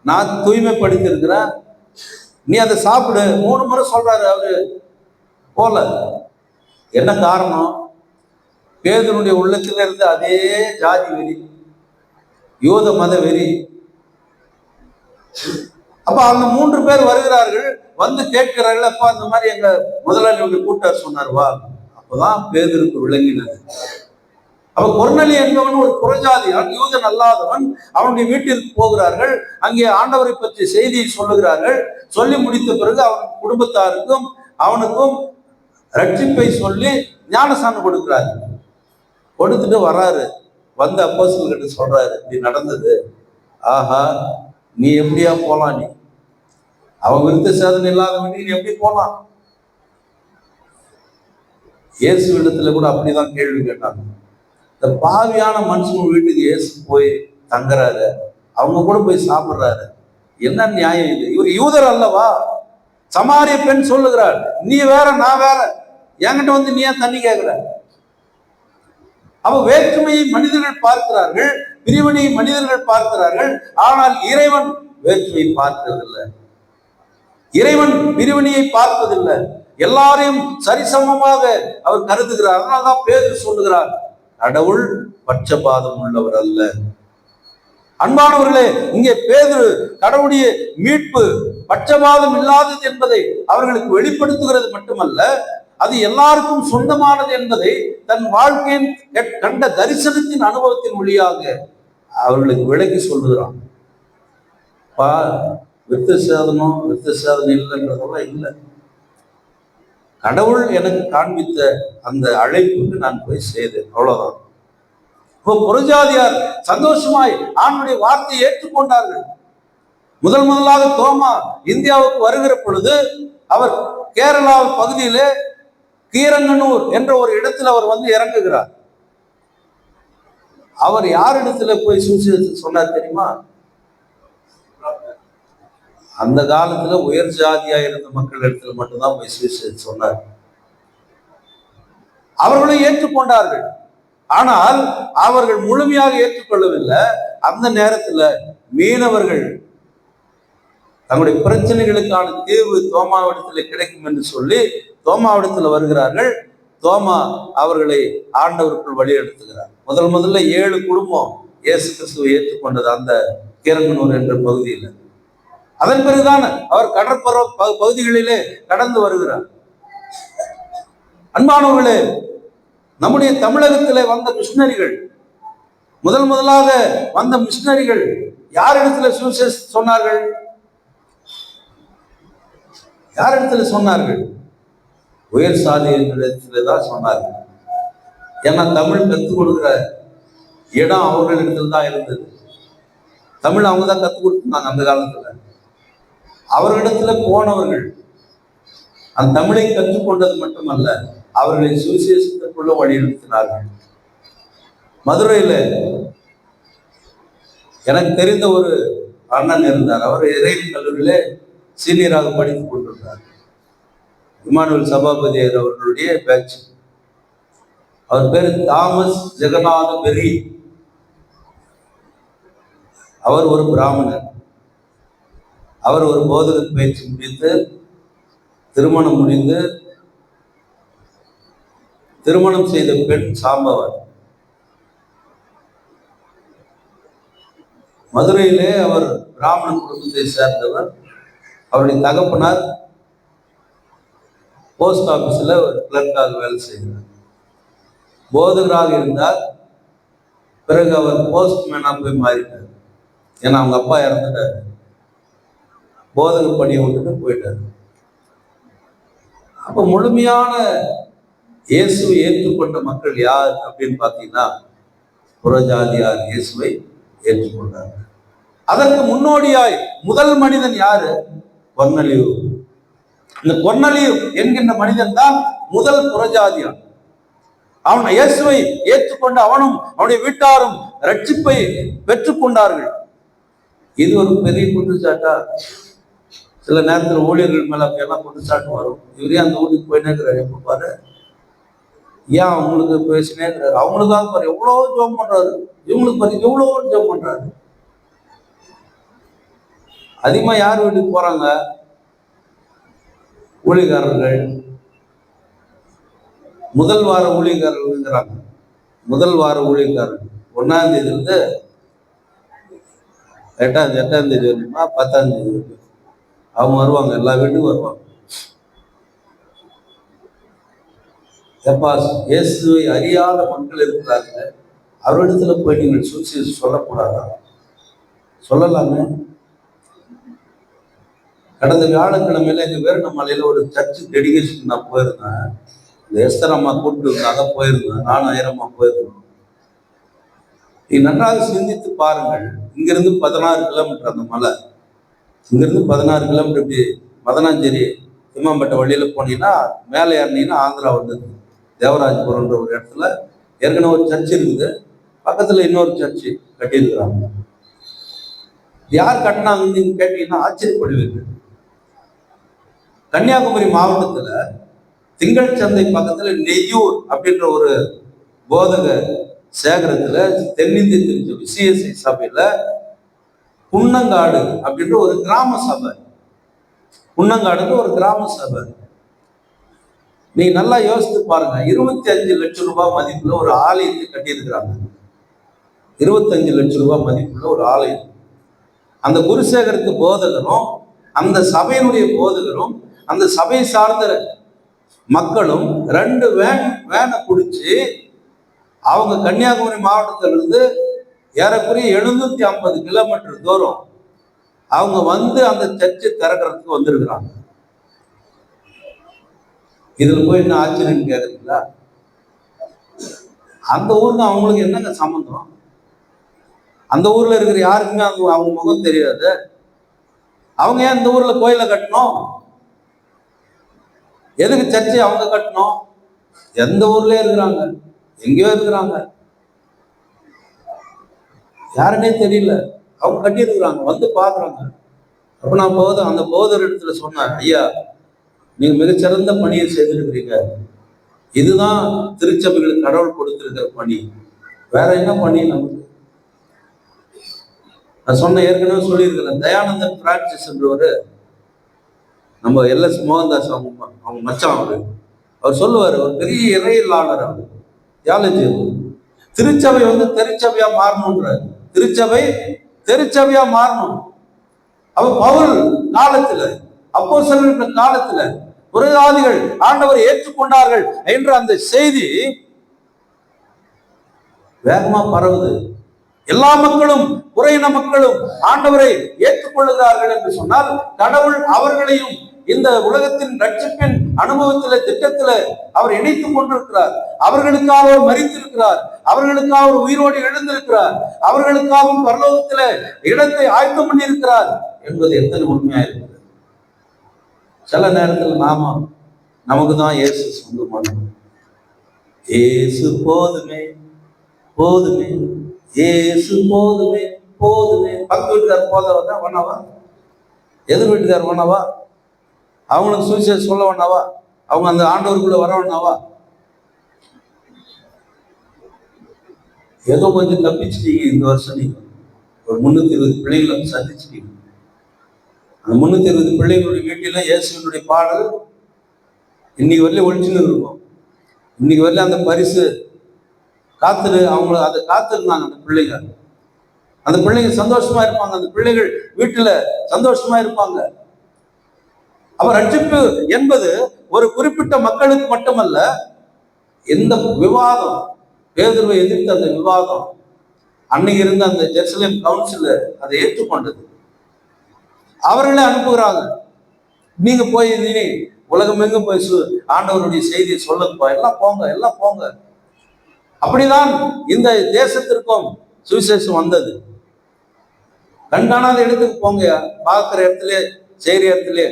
நான் தூய்மைப்படுத்தி இருக்கிறேன், நீ அதை சாப்பிடு 3 முறை சொல்றாரு. அவரு போல. என்ன காரணம்? பேதுருடைய உள்ளத்துல இருந்து அதே ஜாதி வெறி, யூத மத வெறி. அப்ப அந்த 3 பேர் வருகிறார்கள், வந்து கேட்கிறார்கள், அப்பா இந்த மாதிரி எங்க முதலாளி கூட்டார் சொன்னார் வா. அப்பதான் பேதுருக்கு விளங்கினது. அப்ப கொர்நேலியு என்பவன் ஒரு புறஜாதியான், யூதன் அல்லாதவன். அவனுடைய வீட்டிற்கு போகிறார்கள், அங்கே ஆண்டவரை பற்றி செய்தியை சொல்லுகிறார்கள். சொல்லி முடித்த பிறகு அவன் குடும்பத்தாருக்கும் அவனுக்கும் ரட்சிப்பை சொல்லி ஞானஸ்நானம் கொடுக்கிறாரு. கொடுத்துட்டு வர்றாரு. வந்து அப்போஸ்தலர்கிட்ட சொல்றாரு, இப்படி நடந்தது. ஆஹா, நீ எப்படியா போலாம்? நீ அவன் விருத்த சேதனை இல்லாத வீட்டுக்கு நீ எப்படி போலாம்? இயேசு இடத்துல கூட அப்படிதான் கேள்வி கேட்டாங்க. இந்த பாவியான மனுஷன் வீட்டுக்கு இயேசு போய் தங்குறாரு, அவங்க கூட போய் சாப்பிடுறாரு, என்ன நியாயம் இது? இவர் யூதர் அல்லவா? சமாரிய பெண் சொல்லுகிறார், நீ வேற நான் வேற, என்கிட்ட வந்து நீ ஏன் தண்ணி கேட்கிற? அவ வேற்றுமையை மனிதர்கள் பார்க்கிறார்கள், பிரிவினையை மனிதர்கள் பார்க்கிறார்கள். ஆனால் இறைவன் வேற்றுமையை பார்க்கிறதில்லை, இறைவன் பிரிவினையை பார்ப்பதில்லை. எல்லாரையும் சரிசமமாக அவர் கருதுகிறார். அதனால்தான் பேதுரு சொல்லுகிறார், கடவுள் பட்சபாதம் உள்ளவர் அல்ல. அன்பானவர்களே, இங்கே பேதுரு கடவுளுடைய மீட்பு பட்சபாதம் இல்லாதது என்பதை அவர்களுக்கு வெளிப்படுத்துகிறது மட்டுமல்ல, அது எல்லாருக்கும் சொந்தமானது என்பதை தன் வாழ்க்கையின் கண்ட தரிசனத்தின் அனுபவத்தின் வழியாக அவர்களுக்கு விளக்கி சொல்லுகிறான். விருத்த சேதனம் இல்லைன்றதெல்லாம் இல்லை. கடவுள் எனக்கு காண்பித்த அந்த அழைப்புக்கு நான் போய் செய்தேன், அவ்வளவுதான். இப்போ புறஜாதியார் சந்தோஷமாய் ஆண்டுடைய வார்த்தையை ஏற்றுக்கொண்டார்கள். முதலாக தோமா இந்தியாவுக்கு வருகிற பொழுது அவர் கேரளா பகுதியிலே கீரங்கனூர் என்ற ஒரு இடத்துல அவர் வந்து இறங்குகிறார். அவர் யார் இடத்துல போய் சுவிசேஷம் சொன்னார் தெரியுமா? அந்த காலத்துல உயர் ஜாதியா இருந்த மக்கள் இடத்துல மட்டும்தான் போய் சுவிசேஷம் சொன்னார். அவர்களை ஏற்றுக்கொண்டார்கள். ஆனால் அவர்கள் முழுமையாக ஏற்றுக்கொள்ளவில்லை. அந்த நேரத்துல மீனவர்கள் தங்களுடைய பிரச்சனைகளுக்கான தீர்வு தோமாவிடத்தில் கிடைக்கும் என்று சொல்லி தோமாவிடத்துல வருகிறார்கள். தோமா அவர்களை ஆண்டவருக்குள் வழி எடுத்துகிறார். முதல்ல 7 குடும்பம் இயேசு கிறிஸ்துவை ஏற்றுக்கொண்டது அந்த கீரங்கனூர் என்ற பகுதியில். அதன் பிறகுதான் அவர் கடற்புற பகுதிகளிலே கடந்து வருகிறார். அன்பானவர்களே, நம்முடைய தமிழகத்திலே வந்த மிஷினரிகள், முதலாக வந்த மிஷினரிகள் யாரிடத்துல சுவிசேஷம் சொன்னார்கள்? யாரிடத்துல சொன்னார்கள்? உயர் சாதியிடத்துல தான் சொன்னார்கள். ஏன்னா தமிழ் கற்றுக் கொடுக்கிற இடம் அவர்களிடத்துல தான் இருந்தது. தமிழ் அவங்க தான் கற்றுக் கொடுத்துருந்தாங்க அந்த காலத்துல. அவர்களிடத்துல போனவர்கள் அந்த தமிழை கற்றுக்கொண்டது மட்டுமல்ல, அவர்களை சுவிசேஷத்திற்குள்ள வழிநடத்தினார்கள். மதுரையில எனக்கு தெரிந்த ஒரு அண்ணன் இருந்தார். அவர் இறையியல் கல்லூரியிலே சீனியராக படித்துக் கொண்டிருந்தார். இமானுவேல் சபாபதியர் அவர்களுடைய பேட்ச். அவர் பேரு தாமஸ் ஜெகநாத பெரி. அவர் ஒரு பிராமணர். அவர் ஒரு போதக பயிற்சி முடித்து திருமணம் முடிந்து திருமணம் செய்த பெண் சாம்பவர். மதுரையிலே அவர் பிராமண குடும்பத்தை சேர்ந்தவர். அவருடைய தகப்பனார் போஸ்ட் ஆபீஸ்ல ஒரு கிளர்க்காக வேலை செய்கிறார். போதகராக இருந்தார். பிறகு அவர் போஸ்ட்மேனா போய் மாறிட்டார். ஏன்னா அவங்க அப்பா இறந்துட்டாரு. போதக பணியை விட்டுட்டு போயிட்டார். அப்ப முழுமையான இயேசுவை ஏற்றுக்கொண்ட மக்கள் யார் அப்படின்னு பார்த்தீங்கன்னா, புறஜாதியார் இயேசுவை ஏற்றுக்கொண்டார். அதற்கு முன்னோடியாய் முதல் மனிதன் யாரு? கொர்நேலியு. இந்த கொர்நேலியு என்கின்ற மனிதன் தான் முதல் புறஜாதியான். அவன் இயேசுவை ஏற்றுக்கொண்டு அவனும் அவனுடைய வீட்டாரும் ரட்சிப்பை பெற்றுக்கொண்டார்கள். இது ஒரு பெரிய குற்றச்சாட்டா? சில நேரத்தில் ஊழியர்கள் மேல அப்படியெல்லாம் குற்றச்சாட்டு வரும். இவரே அந்த ஊருக்கு போயினே இருக்கிறாரு, எப்ப பாரு ஏன் அவங்களுக்கு பேசினே இருக்கிறாரு. அவங்களுக்காக பாரு எவ்வளவு ஜெபம் பண்றாரு, இவங்களுக்கு பாரு எவ்வளவு ஜெபம் பண்றாரு. அதிகமா யார் வீட்டுக்கு போறாங்க? ஊழியக்காரர்கள் முதல் வார ஊழியக்காரர்கள், முதல் வார ஊழியக்காரர்கள் 1ஆம் தேதியிலிருந்து 8ஆம் தேதி வரைக்குமா 10ஆம் தேதி வரைக்கும் அவங்க வருவாங்க, எல்லா வீட்டுக்கும் வருவாங்க. எப்பா இயேசுவை அறியாத மக்கள் இருக்கிறாங்க, அவரிடத்துல போய் நீங்கள் சுவிசேஷம் சொல்லக்கூடாதா? சொல்லலாமே. கடந்த வியாழக்கிழமையில எங்க வேறுமலையில ஒரு சர்ச்சு டெடிகேஷன் நான் போயிருந்தேன். இந்த எஸ்தர் அம்மா கூப்பிட்டு அதை போயிருந்தேன், நானும் ஐயரம்மா போயிருந்தேன். நீ நன்றாக சிந்தித்து பாருங்கள். இங்கிருந்து 16 கிலோமீட்டர் அந்த மலை, இங்கிருந்து 16 கிலோமீட்டர் இப்படி மதனாஞ்சேரி இமாம்பட்ட வழியில போனீங்கன்னா மேலே ஏறினீங்கன்னா ஆந்திரா வந்தது. தேவராஜபுரம்ன்ற ஒரு இடத்துல ஏற்கனவே ஒரு சர்ச் இருக்குது, பக்கத்துல இன்னொரு சர்ச்சு கட்டியிருக்கிறாங்க. யார் கட்டினாங்கன்னு நீங்க கேட்டீங்கன்னா ஆச்சரியப்படுவீங்க. கன்னியாகுமரி மாவட்டத்துல திங்கள் சந்தை பக்கத்துல நெய்யூர் அப்படின்ற ஒரு போதக சேகரத்துல தென்னிந்திய திருச்சபை சிஎஸ்ஐ சபையில புன்னங்காடு அப்படின்ற ஒரு கிராம சபை, புன்னங்காடுன்னு ஒரு கிராம சபை. நீ நல்லா யோசித்து பாருங்க. 25 லட்சம் ரூபாய் மதிப்புல ஒரு ஆலயத்தை கட்டியிருக்கிறாங்க. 25 லட்சம் ரூபாய் மதிப்புள்ள ஒரு ஆலயம். அந்த குருசேகருக்கு போதகரும் அந்த சபையினுடைய போதகரும் அந்த சபை சார்ந்த மக்களும் 2 வேனை பிடிச்சி அவங்க கன்னியாகுமரி மாவட்டத்திலிருந்து ஏறக்குறைய 750 கிலோமீட்டர் தூரம் அவங்க வந்து அந்த சர்ச்சை திறக்கிறதுக்கு வந்திருக்கிறாங்க. இதுல போய் என்ன ஆச்சரியன்னு கேக்குறீங்களா? அந்த ஊருக்கு அவங்களுக்கு என்னங்க சம்பந்தம்? அந்த ஊர்ல இருக்கிற யாருக்குமே அவங்க முகம் தெரியாது. அவங்க ஏன் இந்த ஊர்ல கோயிலை கட்டணும்? எதுக்கு சர்ச்சை அவங்க கட்டணும்? எந்த ஊர்லயே இருக்கிறாங்க, எங்கேயோ இருக்கிறாங்க, யாருன்னே தெரியல, அவங்க கட்டி இருக்கிறாங்க, வந்து பாக்குறாங்க. அப்ப நான் அந்த போதர் இடத்துல சொன்னேன், ஐயா நீங்க மிகச்சிறந்த பணியை செய்திருக்கிறீங்க, இதுதான் திருச்சபைகளுக்கு கடவுள் கொடுத்திருக்கிற பணி, வேற என்ன பணி நமக்கு? நான் சொன்ன ஏற்கனவே சொல்லியிருக்கிறேன். தயானந்தன் பிரான்சிஸ் என்றவர், நம்ம எல்எஸ் மோகன்தாஸ் அவங்க மச்சான் அவர் சொல்லுவார், ஒரு பெரிய இறையியலாளர் அவர், தியாலஜி. திருச்சபை தெருச்சபையா மாறணும்ன்றார். திருச்சபை தெருச்சபையா மாறணும். அவர் பவுல் காலத்துல, அப்போஸ்தலர்கள் காலத்துல புறஜாதிகள் ஆண்டவரை ஏற்றுக்கொண்டார்கள் என்ற அந்த செய்தி வேகமா பரவுது. எல்லா மக்களும் புறையின மக்களும் ஆண்டவரை ஏற்றுக்கொள்ளுகிறார்கள் என்று சொன்னால் கடவுள் அவர்களையும் இந்த உலகத்தின் ரட்சிப்பின் அனுபவத்தில திட்டத்தில அவர் இணைத்துக் கொண்டிருக்கிறார். அவர்களுக்காக அவர் மரித்திருக்கிறார், அவர்களுக்காக அவர் உயிரோடு எழுந்திருக்கிறார், அவர்களுக்காகவும் பரலோகத்தில இடத்தை ஆயத்தம் பண்ணியிருக்கிறார் என்பது எத்தனை உண்மையா இருக்கிறது. சில நேரத்தில் நமக்கு தான் இயேசு சொந்தமானது. இயேசு போதுமே போதுமே, இயேசு போதுமே போதுமே. பக்கத்து வீட்டுக்கார போதவா வேணாவா? எதிர் வீட்டுக்கார வேணாவா? அவங்களுக்கு சுவிசேஷம் சொல்ல வேணாவா? அவங்க அந்த ஆண்டவருக்குள்ள வர வேணாவா? ஏதோ கொஞ்சம் தப்பிச்சிட்டீங்க இந்த வருஷம். நீங்க ஒரு 320 பிள்ளைகளை சந்திச்சிட்டீங்க. அந்த 320 பிள்ளைகளுடைய வீட்டில இயேசுவினுடைய பாடல் இன்னைக்கு வரல ஒழிச்சுன்னு இருக்கும். இன்னைக்கு வரல அந்த பரிசு அவங்க அதை காத்திருந்தாங்க. அந்த பிள்ளைங்க சந்தோஷமா இருப்பாங்க, அந்த பிள்ளைகள் வீட்டுல சந்தோஷமா இருப்பாங்க. அப்ப ரட்சிப்பு என்பது ஒரு குறிப்பிட்ட மக்களுக்கு மட்டுமல்ல. எந்த விவாதம், பேதுருவை எதிர்த்து அந்த விவாதம், அன்னைக்கு இருந்த அந்த ஜெருசலேம் கவுன்சில் அதை ஏற்றுக்கொண்டது. அவர்களே அனுப்புகிறாங்க, நீங்க போய் உலகம் எங்க போய் ஆண்டவருடைய செய்தியை சொல்லப்பா, எல்லாம் போங்க. அப்படிதான் இந்த தேசத்திற்கும் சுவிசேஷம் வந்தது. கண்காணாத இடத்துக்கு போங்க, பார்க்கிற இடத்துல, செய்கிற இடத்துல,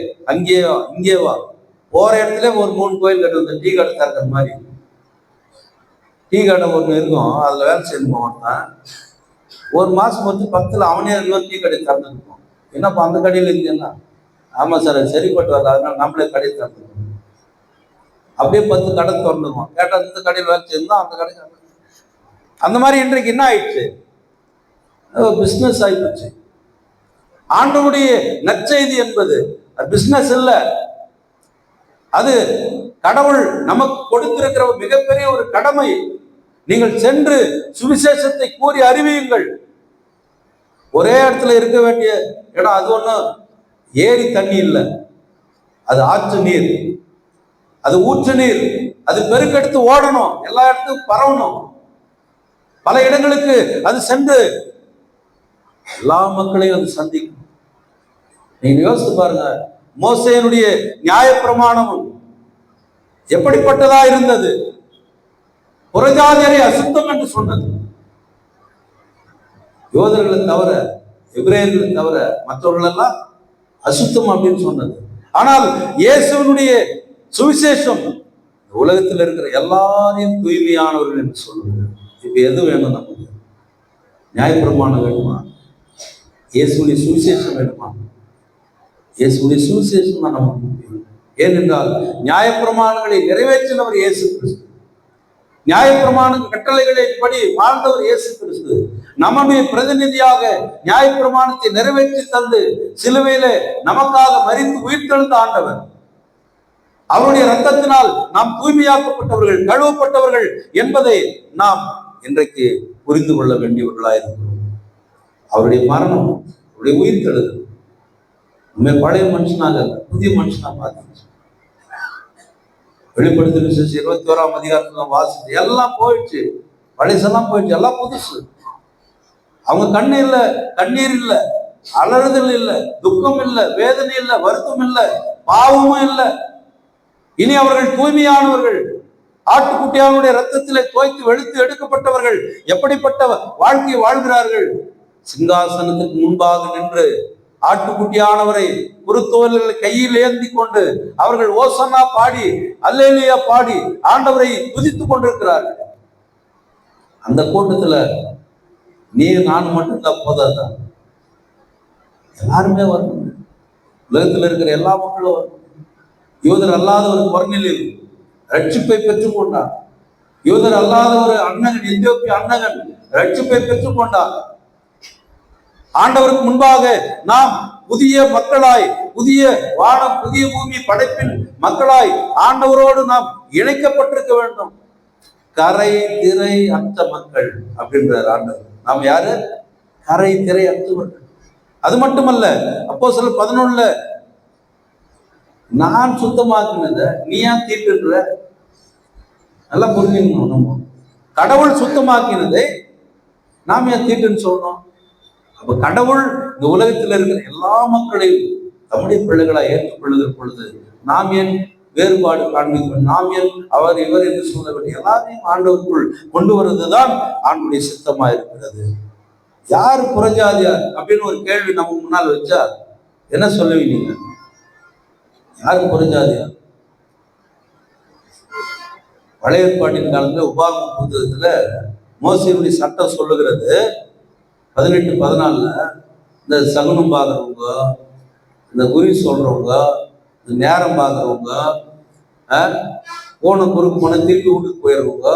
இங்கே வா. போற இடத்துல ஒரு 3 கோயில் கட்டு வந்து டீ கடை திறக்கிற மாதிரி. டீ கடை ஒன்று இருக்கும், அதுல வேலை செய்யணும். ஒருத்தன் ஒரு மாசம் வந்து 10ல் அவனே இன்னொரு டீ கடை திறந்துருக்கும். என்னப்பா அந்த கடையில் இருந்தீங்கன்னா, ஆமா சார் அது சரிப்பட்டு வரல, அதனால நம்மளே கடை திறந்துருக்கோம். அப்படியே 10 கடை திறந்துருவோம். கேட்டா இந்த கடையில் வேலை செய்யணும், அந்த கடை. அந்த மாதிரி இன்றைக்கு என்ன ஆயிடுச்சு? பிசினஸ் ஆயிடுச்சு. ஆண்டவருடைய நற்செய்தி என்பது பிசினஸ் இல்ல. அது கடவுள் நமக்கு கொடுத்திருக்கிற மிகப்பெரிய ஒரு கடமை. நீங்கள் சென்று சுவிசேஷத்தை கூறி அறிவியுங்கள். ஒரே இடத்துல இருக்க வேண்டிய இடம் அது ஒன்றும் ஏரி தண்ணி இல்லை, அது ஆற்று நீர், அது ஊற்று நீர், அது பெருக்கெடுத்து ஓடணும், எல்லா இடத்துக்கும் பரவணும். பல இடங்களுக்கு அது சென்று எல்லா மக்களையும் அது சந்திக்கும். நீங்க யோசித்து பாருங்க, மோசேயினுடைய நியாயப்பிரமாணம் எப்படிப்பட்டதா இருந்தது? புறஜாதியரை அசுத்தம் என்று சொன்னது. யோதர்களை தவிர, எபிரேயர்களை தவிர மற்றவர்கள் எல்லாம் அசுத்தம் அப்படின்னு சொன்னது. ஆனால் இயேசுவினுடைய சுவிசேஷம் உலகத்தில் இருக்கிற எல்லாரையும் தூய்மையானவர்கள் என்று சொல்லுவது. இப்ப எது வேணும் நமக்கு? நியாயப்பிரமாணம் வேணுமா? இயேசுடைய சுவிசேஷம் வேணுமா? இயேசுடைய சுவிசேஷம் தான் நமக்கு முக்கியம். ஏனென்றால் நியாயப்பிரமாணங்களை நிறைவேற்றினவர் இயேசு கிறிஸ்து. நியாயப்பிரமாண கட்டளைகளை படி வாழ்ந்தவர் இயேசு கிறிஸ்து. நம்முடைய பிரதிநிதியாக நியாயப்பிரமாணத்தை நிறைவேற்றி தந்து சிலுவையில நமக்காக மரித்து உயிர்த்தெழுந்த ஆண்டவர். அவருடைய ரத்தத்தினால் நாம் தூய்மையாக்கப்பட்டவர்கள், கழுவப்பட்டவர்கள் என்பதை நாம் இன்றைக்கு புரிந்து கொள்ள வேண்டியவர்களாயிருக்கிறோம். அவருடைய மரணம், அவருடைய உயிர்த்தெழுதல் நம்ம பழைய மனுஷனாக புதிய மனுஷனா பார்த்து வெளிப்படுத்தும் விசேஷம் 21ஆம் அதிகாரத்துல வாசிச்சு எல்லாம் போயிடுச்சு, பழைசெல்லாம் போயிடுச்சு, எல்லாம் புதுசு. அவங்க கண்ணீர் இல்லை, அலறுதல் இல்லை, துக்கம் இல்லை, வேதனை இல்லை, வருத்தம் இல்லை, பாவமும் இல்லை. இனி அவர்கள் தூய்மையானவர்கள், ஆட்டுக்குட்டியானுடைய ரத்தத்திலே தோய்த்து வெளுத்து எடுக்கப்பட்டவர்கள். எப்படிப்பட்ட வாழ்க்கையை வாழ்கிறார்கள்? சிங்காசனத்துக்கு முன்பாக நின்று ஆட்டுக்குட்டியானவரை குருத்தோல்களை கையில் ஏந்தி கொண்டு அவர்கள் ஓசன்னா பாடி, அல்லேலூயா பாடி ஆண்டவரை துதித்துக் கொண்டிருக்கிறார்கள். அந்த கூட்டத்துல நீ நான் மட்டும்தான் போதாதான், எல்லாருமே வரணும். உலகத்தில் இருக்கிற எல்லா மக்களும் வரணும். யூதர் அல்லாத ஒரு குரநிலையில் ரட்சிப்பை பெற்றுக் கொண்டார். யூதர் அல்லாத ஒரு அண்ணகன், எத்தியோப்பிய அண்ணகன் ரட்சிப்பை பெற்றுக் கொண்டார். ஆண்டவருக்கு முன்பாக நாம் புதிய மக்களாய், புதிய வானம், புதிய பூமி படைப்பின் மக்களாய் ஆண்டவரோடு நாம் இணைக்கப்பட்டிருக்க வேண்டும். கரை திரை அற்ற மக்கள் அப்படின்றார் ஆண்டவர். நாம் யாரு? கரை திரை அற்றவர்கள். அது மட்டுமல்ல, அப்போஸ்தலர் 11 நான் சுத்தமாக்குனத நீ ஏன் தீட்டுன்ற? நல்லா புரிஞ்சுக்கணும். நம்ம கடவுள் சுத்தமாக்கினதை நாம் ஏன் தீட்டுன்னு சொல்லணும்? அப்ப கடவுள் இந்த உலகத்தில் இருக்கிற எல்லா மக்களையும் தம்முடைய பிள்ளைகளா ஏற்றுக்கொள்ளுகிற பொழுது நாம் ஏன் வேறுபாடு காண்பிக்கணும்? நாம் ஏன் அவர் இவர் என்று சொல்ல வேண்டிய எல்லாரையும் ஆண்டவருக்குள் கொண்டு வருவதுதான் ஆண்டுடைய சித்தமா இருக்கிறது. யார் புறஜாதியார் அப்படின்னு ஒரு கேள்வி நமக்கு முன்னால் வச்சா என்ன சொல்லுவீங்க? யார் புறஜாதியார்? பழைய ஏற்பாட்டின் காலத்துல உபாகம புத்தகத்துல மோசேயுடைய சட்டம் சொல்லுகிறது 18:14 இந்த சகுனம் பார்க்குறவங்க, இந்த குறி சொல்றவங்க, இந்த நேரம் பார்க்குறவங்க, போன குறுக்கு போன திருப்பி வீட்டுக்கு போயிடுறவங்க,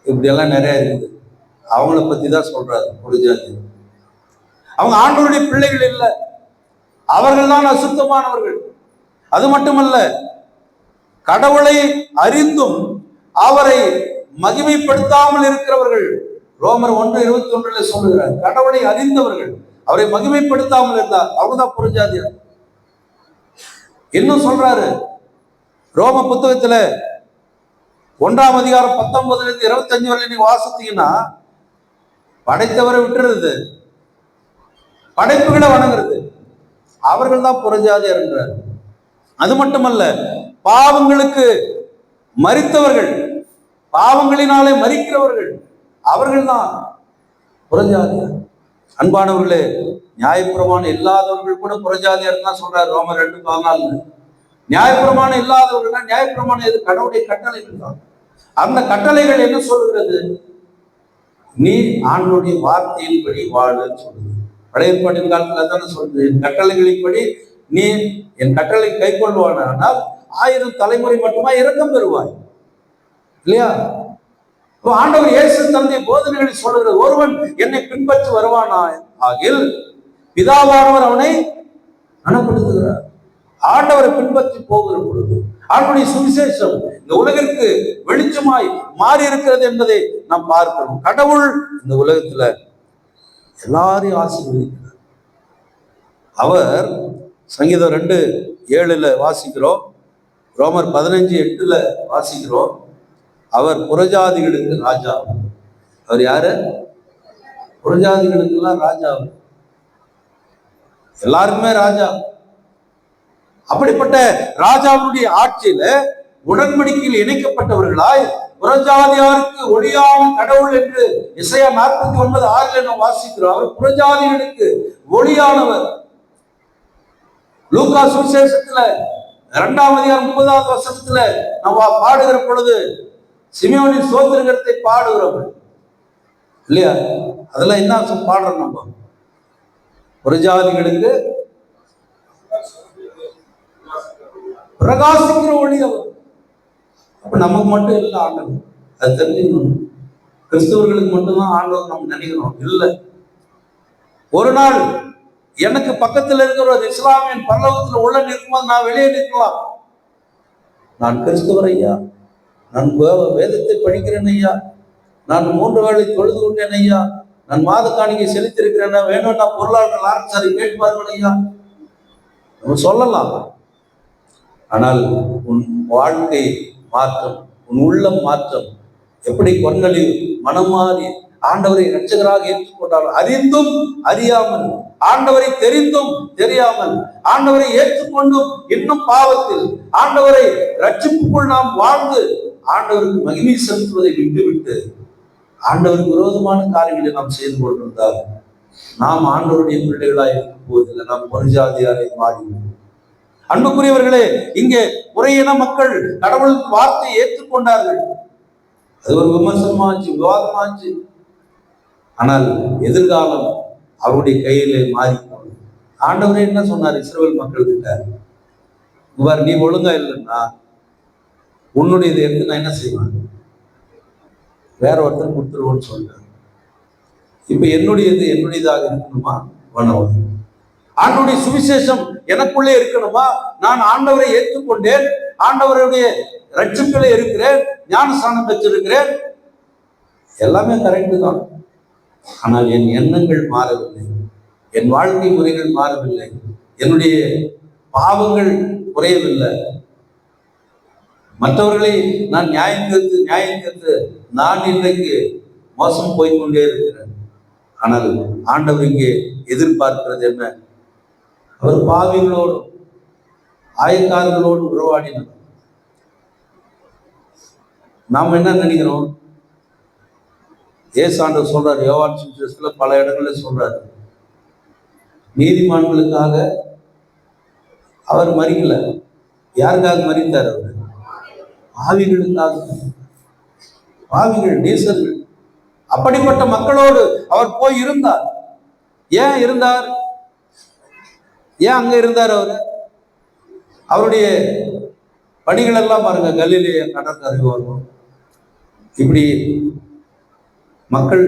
இப்படியெல்லாம் நிறைய இருக்குது. அவங்கள பத்தி தான் சொல்றாரு புறஜாதி. அவங்க ஆண்டவருடைய பிள்ளைகள் இல்லை, அவர்கள் தான் அசுத்தமானவர்கள். அது மட்டுமல்ல, கடவுளை அறிந்தும் அவரை மகிமைப்படுத்தாமல் இருக்கிறவர்கள். ரோமர் 1:21 சொல்லுகிறார், கடவுளை அறிந்தவர்கள் அவரை மகிமைப்படுத்தாமல் இருந்தார், அவங்கதான் புறஜாதியார். இன்னும் சொல்றாரு ரோம புத்தகத்துல 1ஆம் அதிகாரம் 19-25 வரை நீங்க வாசித்தீங்கன்னா, படைத்தவரை விட்டுறது, படைப்புகளை வணங்குறது, அவர்கள் தான் புறஜாதியார் என்றார். அது மட்டுமல்ல, பாவங்களுக்கு மரித்தவர்கள், பாவங்களினாலே மரிக்கிறவர்கள், அவர்கள் தான் புறஜாதியார். அன்பானவர்களே, நியாயப்பிரமாணம் இல்லாதவர்கள் கூட புறஜாதியார் தான் சொல்றாரு ரோமர் 2:14. நியாயப்பிரமாணம் இல்லாதவர்கள், நியாயப்பிரமாணம் எது? கடவுளுடைய கட்டளைகள் தான். அந்த கட்டளைகள் என்ன சொல்லுகிறது? நீ ஆண்டவருடைய வார்த்தையின்படி வாழுன்னு சொல்லுது. பழைய ஏற்பாட்டின் காலத்துல தானே சொல்லுது, என் கட்டளைகளின்படி நீ என் கட்டளை கை கொள்வானால் 1000 தலைமுறை மட்டுமா இரக்கம் பெறுவாய், இல்லையா? ஆண்டவர் இயேசு தந்தை போதனைகளை சொல்லுகிற, ஒருவன் என்னை பின்பற்றி வருவானா ஆகில் பிதாவானவர் அவனை கனப்படுத்துகிறார். ஆண்டவரை பின்பற்றி போகிற பொழுது ஆண்டவருடைய சுவிசேஷம் இந்த உலகிற்கு வெளிச்சமாய் மாறி இருக்கிறது என்பதை நாம் பார்க்கிறோம். கடவுள் இந்த உலகத்துல எல்லாரையும் ஆசீர்வதிக்கிறார். அவர் சங்கீதம் 2:7 வாசிக்கிறோம், ரோமர் 15:8 வாசிக்கிறோம், அவர் புறஜாதிகளுக்கு ராஜா. அவர் யாரு? புறஜாதிகளுக்கு எல்லாம் ராஜா, எல்லாருக்குமே ராஜா. அப்படிப்பட்ட ராஜாவுடைய ஆட்சியில உடன்படிக்கையில் இணைக்கப்பட்டவர்களாய் புறஜாதியாருக்கு ஒளியான கடவுள் என்று எசையா 49:6 நாம் வாசிக்கிறோம். அவர் புறஜாதிகளுக்கு ஒளியானவர். லூக்கா சுவிசேஷத்துல 2:30 நம்ம பாடுகிற பொழுது சிமியோனின் சோதரிகத்தை பாடுகிறோம் இல்லையா? அதெல்லாம் என்ன பாடுறோம் நம்ம? புறஜாதிகளுக்கு பிரகாசிக்கிற ஒளி அவர். அப்ப நமக்கு மட்டும் இல்லை ஆண்டவர், அது தெரிஞ்சுக்கணும். கிறிஸ்தவர்களுக்கு மட்டும்தான் ஆண்டவர் நம்ம நினைக்கிறோம். இல்லை, ஒரு நாள் எனக்கு பக்கத்தில் இருக்கிற ஒரு இஸ்லாமியன் பரலோகத்தில் உள்ள நிற்கும்போது நான் வெளியே நிற்கலாம். நான் கிறிஸ்தவர் ஐயா, நான் வேதத்தை படிக்கிறேன் ஐயா, நான் 3 வேளை தொழுது கொண்டேன் ஐயா, நான் மாத காணிக்கை செலுத்திருக்கிறேன், வேணும் நான் பொருளாளர் லாரன்சாரி கேட்பார்கள் ஐயா, நம்ம சொல்லலாம். ஆனால் உன் வாழ்க்கை மாற்றம், உன் உள்ளம் மாற்றம் எப்படி கொன்னலி மனம் மாறி ஆண்டவரை இரட்சகராக ஏற்றுக்கொண்டாலும், அறிந்தும் அறியாமல், ஆண்டவரை தெரிந்தும் தெரியாமல், ஆண்டவரை ஏற்றுக்கொண்டும் இன்னும் பாவத்தில், ஆண்டவரை ரட்சிப்புக்குள் நாம் வாழ்ந்து ஆண்டவருக்கு மகிமை செலுத்துவதை விட்டுவிட்டு ஆண்டவருக்கு விரோதமான காரியங்களை நாம் செய்து கொண்டிருந்தால் நாம் ஆண்டவருடைய பிள்ளைகளாக இருக்கும் போதில்லை, நாம் புறஜாதியாரை மாறிவிடும். அன்புக்குரியவர்களே, இங்கே புறையின மக்கள் கடவுள் வார்த்தையை ஏற்றுக்கொண்டார்கள். அது ஒரு விமர்சனமாச்சு, விவாதமாச்சு. ஆனால் எதிர்காலம் அவருடைய கையிலே மாறி போனது. ஆண்டவரே என்ன சொன்னார் இஸ்ரவேல் மக்கள் கிட்ட? இவ்வாறு நீ ஒழுங்கா இல்லைன்னா உன்னுடையதை எடுத்து நான் என்ன செய்வேன், வேற ஒருத்தர் கொடுத்துருவோன்னு சொல்றாரு. இப்ப என்னுடையதாக இருக்கணுமா? வனவன் ஆண்டவருடைய சுவிசேஷம் எனக்குள்ளே இருக்கணுமா? நான் ஆண்டவரை ஏற்றுக்கொண்டேன், ஆண்டவருடைய ரட்சிப்பிலே இருக்கிறேன், ஞானஸ்நானம் பெற்றிருக்கிறேன், எல்லாமே கரெக்டு தான். ஆனால் என் எண்ணங்கள் மாறவில்லை, என் வாழ்க்கை முறைகள் மாறவில்லை, என்னுடைய பாவங்கள் குறையவில்லை. மற்றவர்களை நான் நியாயம் தீர்த்து நான் இன்றைக்கு மோசம் போய்கொண்டே இருக்கிறேன். ஆனால் ஆண்டவர் இங்கே எதிர்பார்க்கிறது என்ன? அவர் பாவிகளோடும் ஆயக்காரர்களோடு உறவாடினார். நாம் என்ன நினைக்கிறோம்? ஆண்டவர் சொல்றாரு, யோவான் சுவிசேஷத்துல பல இடங்கள்ல சொல்றாரு, நீதிமான்களுக்காக அவர் மறிக்கல. யாருக்காக மறித்தார்? அவர் பாவிகளுக்காக. பாவிகள், நேசர்கள், அப்படிப்பட்ட மக்களோடு அவர் போய் இருந்தார். ஏன் இருந்தார்? ஏன் அங்க இருந்தார்? அவருடைய பணிகள் எல்லாம் பாருங்க. கலிலேய கடற்கரை வரும், இப்படி மக்கள்,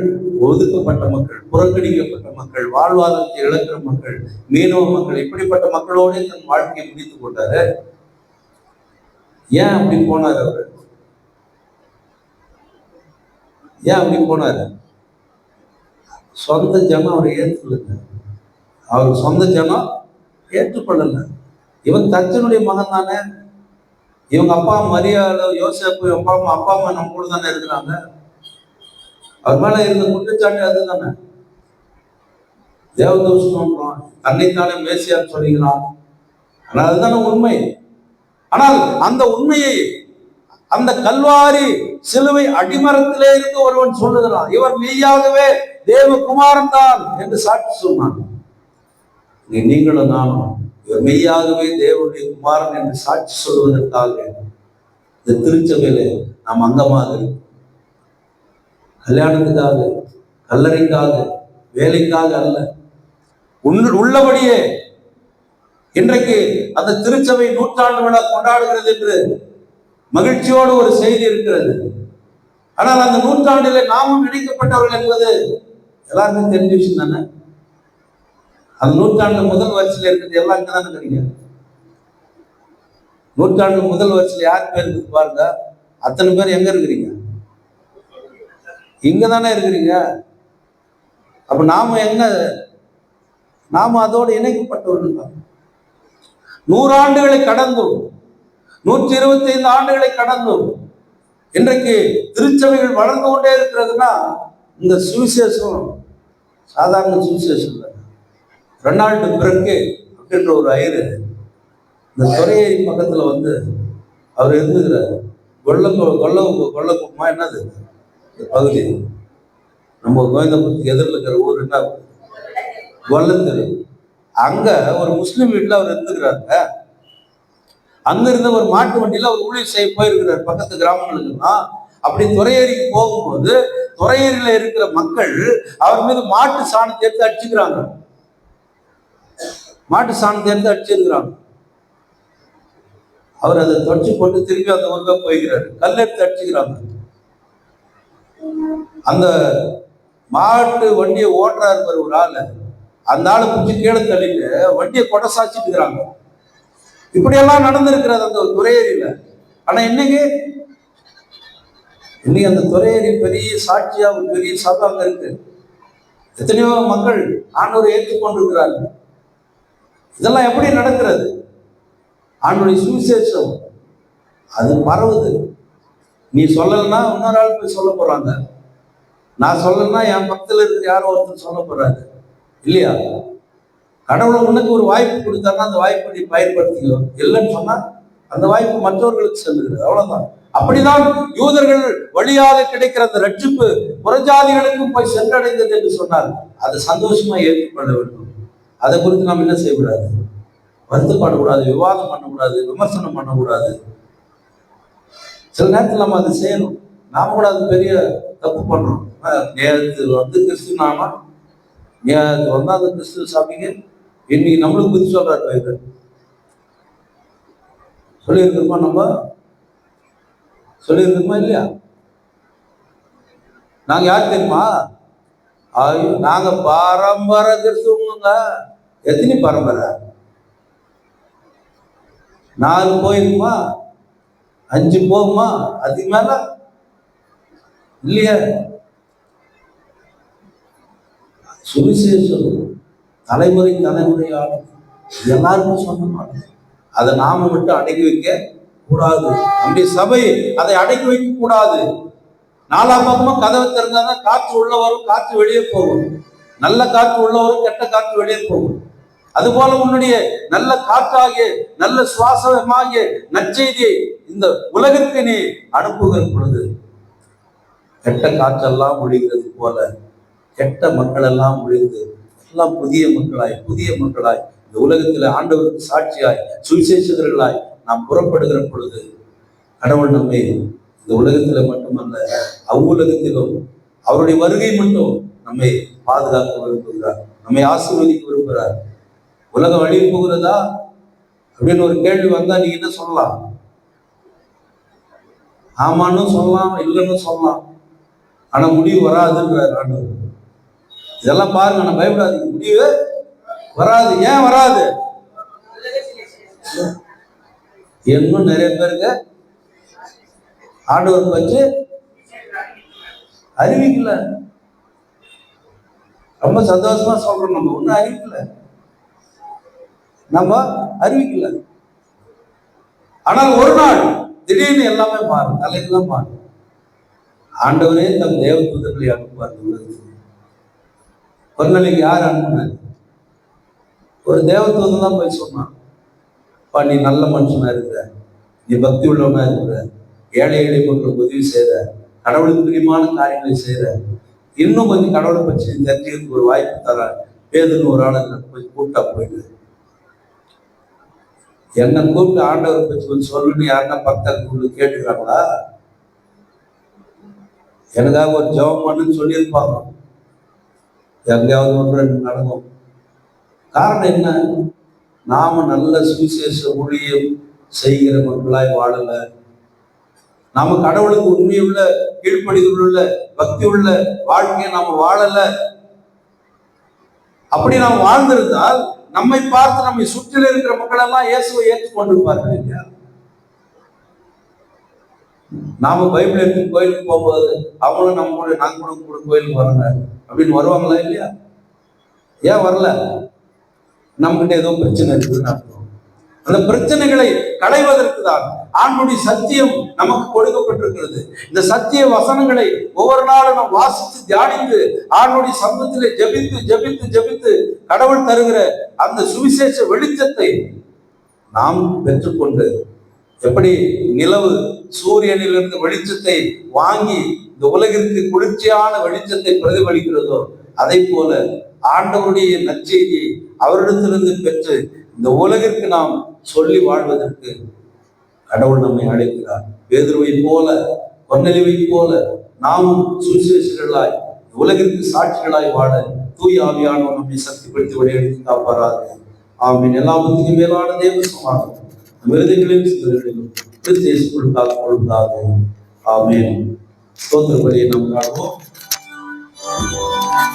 ஒதுக்கப்பட்ட மக்கள், புறக்கணிக்கப்பட்ட மக்கள், வாழ்வாதாரத்தை இழக்கிற மக்கள், மீனவ மக்கள், இப்படிப்பட்ட மக்களோடு தன் வாழ்க்கையை முடித்துக் கொண்டாரு. ஏன் அப்படி போனார் அவர்? ஏன் அப்படி போனாரு? சொந்த ஜனம் அவரை ஏற்றுக்கொள்ளுங்க. அவர் சொந்த ஜனம் ஏற்றுக்கொள்ளல. இவன் தச்சனுடைய மகன் தானே, இவங்க அப்பா மரியாதை யோசேப்பு அப்பா அம்மா நம்ம கூட தானே இருக்கிறாங்க. அவர் மேல இருந்த குற்றச்சாட்டு அதுதானே. தேவதூஷணம், தன்னைத்தானே மேசியான்னு சொல்லிக்கிறான். ஆனால் அதுதானே உண்மை. ஆனால் அந்த உண்மையை அந்த கல்வாரி சிலுவை அடிமரத்திலே இருந்து ஒருவன் சொல்லுகிறான், இவர் மெய்யாகவே தேவகுமாரன் தான் என்று சாட்சி சொன்னான். நீங்களும் நானும் இவர் மெய்யாகவே தேவனுடைய குமாரன் என்று சாட்சி சொல்வதற்காக இந்த திருச்சபையில நாம் அங்கமாக கல்யாணத்துக்காக, கல்லறைக்காக, வேலைக்காக அல்ல, உள்ளபடியே இன்றைக்கு அந்த திருச்சபை 100ஆண்டு விழா கொண்டாடுகிறது என்று மகிழ்ச்சியோடு ஒரு செய்தி இருக்கிறது. ஆனால் அந்த 100ஆண்டிலே நாமும் இணைக்கப்பட்டவர்கள் என்பது எல்லாருக்கும் தெரிஞ்ச விஷயம் தானே. அந்த 100ஆண்டு முதல் வரிசையில் இருக்கிறது எல்லாம் இங்கே தானே கிடைக்கும். நூற்றாண்டு முதல் வருஷத்துல யார் பேர் இருக்கு பாருங்க. அத்தனை பேர் எங்க இருக்கிறீங்க? இங்க தானே இருக்கிறீங்க. அப்ப நாம அதோடு இணைக்கப்பட்டவர்கள் தான். 100 ஆண்டுகளை கடந்தும் 125 ஆண்டுகளை கடந்தும் இன்றைக்கு திருச்சபைகள் வளர்ந்து கொண்டே இருக்கிறதுனா இந்த சுவிசேஷம் சாதாரண சுவிசேஷம் இல்லை. ரெனால்டு பிரக்கே அப்படின்ற ஒரு ஐயரு இந்த துறையேரி பக்கத்துல அவர் இருந்துக்கிறார். கொல்லக்குப்பமா என்னது பகுதி, நம்ம கோயந்தபுரத்துக்கு எதிரில் இருக்கிற ஊர் என்ன கொல்லத்தெரு. அங்க ஒரு முஸ்லீம் வீட்டுல அவர் இருந்துக்கிறாருங்க. அங்க இருந்த ஒரு மாட்டு வண்டியில அவர் ஊழியர் செய்ய போயிருக்கிறார் பக்கத்து கிராமங்களுக்குலாம். அப்படி துறையேரிக்கு போகும்போது துறையேரியில இருக்கிற மக்கள் அவர் மீது மாட்டு சாணத்தை எடுத்து அடிச்சுக்கிறாங்க. மாட்டு சாணத்தை எடுத்து அடிச்சிருக்கிறாங்க. அவர் அதை தொடச்சு போட்டு திரும்பி அந்த ஊருக்கா போய்கிறாரு. கல்லெடுத்து அடிச்சுக்கிறாங்க. அந்த மாட்டு வண்டியை ஓட்டுறாரு ஒரு ஆளு, அந்த ஆளை பிடிச்சி கீழே தள்ளிட்டு வண்டியை கொடை சாச்சிட்டு இருக்கிறாங்க. இப்படியெல்லாம் நடந்திருக்கிறது அந்த துறையேரியில. ஆனா இன்னைக்கு அந்த துறையேரி பெரிய சாட்சியா ஒரு பெரிய சபை அங்க இருக்கு. எத்தனையோ மக்கள் ஆண்டவரை ஏற்றுக்கொண்டிருக்கிறாங்க. இதெல்லாம் எப்படி நடக்கிறது? ஆண்டவருடைய சுவிசேஷம் அது பரவுது. நீ சொல்லலைன்னா இன்னொரு ஆள் போய் சொல்ல போறாங்க. நான் சொல்லலைன்னா என் பக்கத்துல இருக்கிற யாரோ ஒருத்தர் சொல்ல போறாங்க இல்லையா? கடவுள் உனக்கு ஒரு வாய்ப்பு கொடுத்தாருன்னா அந்த வாய்ப்பை நீ பயன்படுத்திக்கோ. இல்லைன்னு சொன்னா அந்த வாய்ப்பு மற்றவர்களுக்கு செல்லுகிறது. அவ்வளவுதான். அப்படிதான் யூதர்கள் வழியாக கிடைக்கிற அந்த ரட்சிப்பு புறஜாதிகளுக்கும் போய் சென்றடைந்தது என்று சொன்னார். அதை சந்தோஷமா ஏற்றுக்கொள்ள வேண்டும். அதை குறித்து நாம் என்ன செய்யக்கூடாது? வருத்தப்படக்கூடாது, விவாதம் பண்ணக்கூடாது, விமர்சனம் பண்ணக்கூடாது. சில நேரத்தில் நம்ம அதை செய்யணும். நாம கூட அது பெரிய தப்பு பண்றோம். நேற்று கிறிஸ்து நாமா நேற்று அந்த கிறிஸ்து சாப்பிங்க இன்னைக்கு நம்மளுக்கு புத்தி சொல்றாரு. சொல்லியிருக்கோமா? நம்ம சொல்லியிருக்கோமா இல்லையா? நாங்க யார் தெரியுமா? நாங்க பரம்பரை கிறிஸ்துவங்க. எத்தனை பரம்பரை? 4 போயிருக்குமா? 5 போகுமா? அதுக்கு மேல இல்லையா? சுவிசேஷம் தலைமுறையாக எல்லாருக்கும் சொன்ன மாட்டேன். அதை நாம மட்டும் அடக்கி வைக்க கூடாது. நம்முடைய சபை அதை அடக்கி வைக்க கூடாது. 4ஆம் பக்கமும் கதவை திறந்தாதான் காற்று உள்ள வரும், காற்று வெளியே போகும். நல்ல காற்று உள்ள வரும், கெட்ட காற்று வெளியே போகும். அதுபோல உன்னுடைய நல்ல காற்றாகிய நல்ல சுவாசமாகிய நற்செய்தியை இந்த உலகிற்கு நீ அனுப்புகிற பொழுது கெட்ட காற்றெல்லாம் ஒழிகிறது போல கெட்ட மக்கள் எல்லாம் ஒழிந்து எல்லாம் புதிய மக்களாய் இந்த உலகத்தில் ஆண்டவருக்கு சாட்சியாய் சுவிசேஷகர்களாய் நாம் புறப்படுகிற பொழுது கடவுள் நம்மை இந்த உலகத்தில் மட்டுமல்ல அவ்வுலகத்திலும் அவருடைய வருகை மட்டும் நம்மை பாதுகாக்க விரும்புகிறார், நம்மை ஆசீர்வதிக்க விரும்புகிறார். உலகம் அழிவு போகிறதா அப்படின்னு ஒரு கேள்வி வந்தா நீங்க என்ன சொல்லலாம்? ஆமான்னு சொல்லலாம், இல்லைன்னு சொல்லலாம். ஆனா முடிவு வராதுன்றார் ஆண்டவர். இதெல்லாம் பாருங்க, நான் பயப்படாதீங்க, முடிவு வராது. ஏன் வராது? இன்னும் நிறைய பேருக்கு ஆண்டவர் வச்சு அறிவிக்கல. ரொம்ப சந்தோஷமா சொல்றோம், நம்ம ஒன்னும் அறிவிக்கல. ஆனால் ஒரு நாள் திடீர்னு எல்லாமே மாறும், தலையெல்லாம் மாறும். ஆண்டவரே தம் தேவ தூதர்களை அனுப்புவார். ஒரு நாளைக்கு யார் அனுப்புனார்? ஒரு தேவதூதன் தான் போய் சொன்னான், நீ நல்ல மனுஷனா இருக்கிற, நீ பக்தி உள்ளவனா இருக்கிற, ஏழை எளிய மக்களுக்கு உதவி செய்யற, கடவுளுக்கு பிரியமான காரியங்களை செய்யற, இன்னும் கொஞ்சம் கடவுளை பற்றி தெரிஞ்சுக்கிறதுக்கு ஒரு வாய்ப்பு தர பேதுன்னு ஒரு ஆளை போய் கூப்பிட்டா போயிடு. என்னை கூப்பிட்டு ஆண்டவரை பற்றி கொஞ்சம் சொல்லுன்னு யாருன்னா பக்தர்கள் கேட்டுக்கிறாங்களா? எனக்காக ஒரு ஜெபம் பண்ணுன்னு சொல்லியிருப்பாங்க. எங்கேயாவது 1-2 நடக்கும். காரணம் என்ன? நாம நல்ல சுவிசேஷ ஊழியம் செய்கிற மக்களாய் வாழல. நாம கடவுளுக்கு உண்மையுள்ள கீழ்ப்படிதல் உள்ள பக்தி உள்ள வாழ்க்கையை நாம வாழல. அப்படி நாம் வாழ்ந்திருந்தால் நம்மை பார்த்து நம்மை சுற்றில இருக்கிற மக்கள் எல்லாம் இயேசுவை ஏற்றுக்கொண்டிருப்பார்கள் இல்லையா? நாம பைபிள் எடுத்து கோயிலுக்கு போகும்போது அவங்களும் நம்ம கூட நாங்க கூட கோயிலுக்கு வராங்க அப்படின்னு வருவாங்களா இல்லையா? ஏன் வரல? நம்மகிட்ட ஏதோ பிரச்சனை இருக்குதுன்னு அர்த்தம். அந்த பிரச்சனைகளை களைவதற்கு தான் ஆண்டுடைய சத்தியம் நமக்கு கொடுக்கப்பட்டிருக்கிறது. இந்த சத்திய வசனங்களை ஒவ்வொரு நாளும் நாம் வாசித்து தியானித்து ஆண்டுடைய சமூகத்திலே ஜெபித்து ஜெபித்து ஜெபித்து கடவுள் தருகிற அந்த சுவிசேஷ வெளிச்சத்தை நாம் பெற்றுக்கொண்டு, எப்படி நிலவு சூரியனிலிருந்து வெளிச்சத்தை வாங்கி இந்த உலகிற்கு குளிர்ச்சியான வெளிச்சத்தை பிரதிபலிக்கிறதோ, அதை போல ஆண்டவருடைய நற்செய்தியை அவரிடத்திலிருந்து பெற்று இந்த உலகிற்கு நாம் சொல்லி வாழ்வதற்கு கடவுள் நம்மை அழைக்கிறார். பேதுருவை போல, கொர்நேலியுவை போல நாமும் சுவிசேஷகர்களாய் உலகிற்கு சாட்சிகளாய் வாழ தூய ஆவியானவர் நம்மை சக்திப்படுத்தி வழியெடுத்து காப்பாராக. ஆமீன். எல்லாவற்றுக்கும் மேலான தேவ சமாதானம் விருதுகளின் சிந்தனைகளிலும் கிறிஸ்து காக்கொள்வதாக. ஆமீன். ஸ்தோத்திர பலியை நாம் காணுவோம்.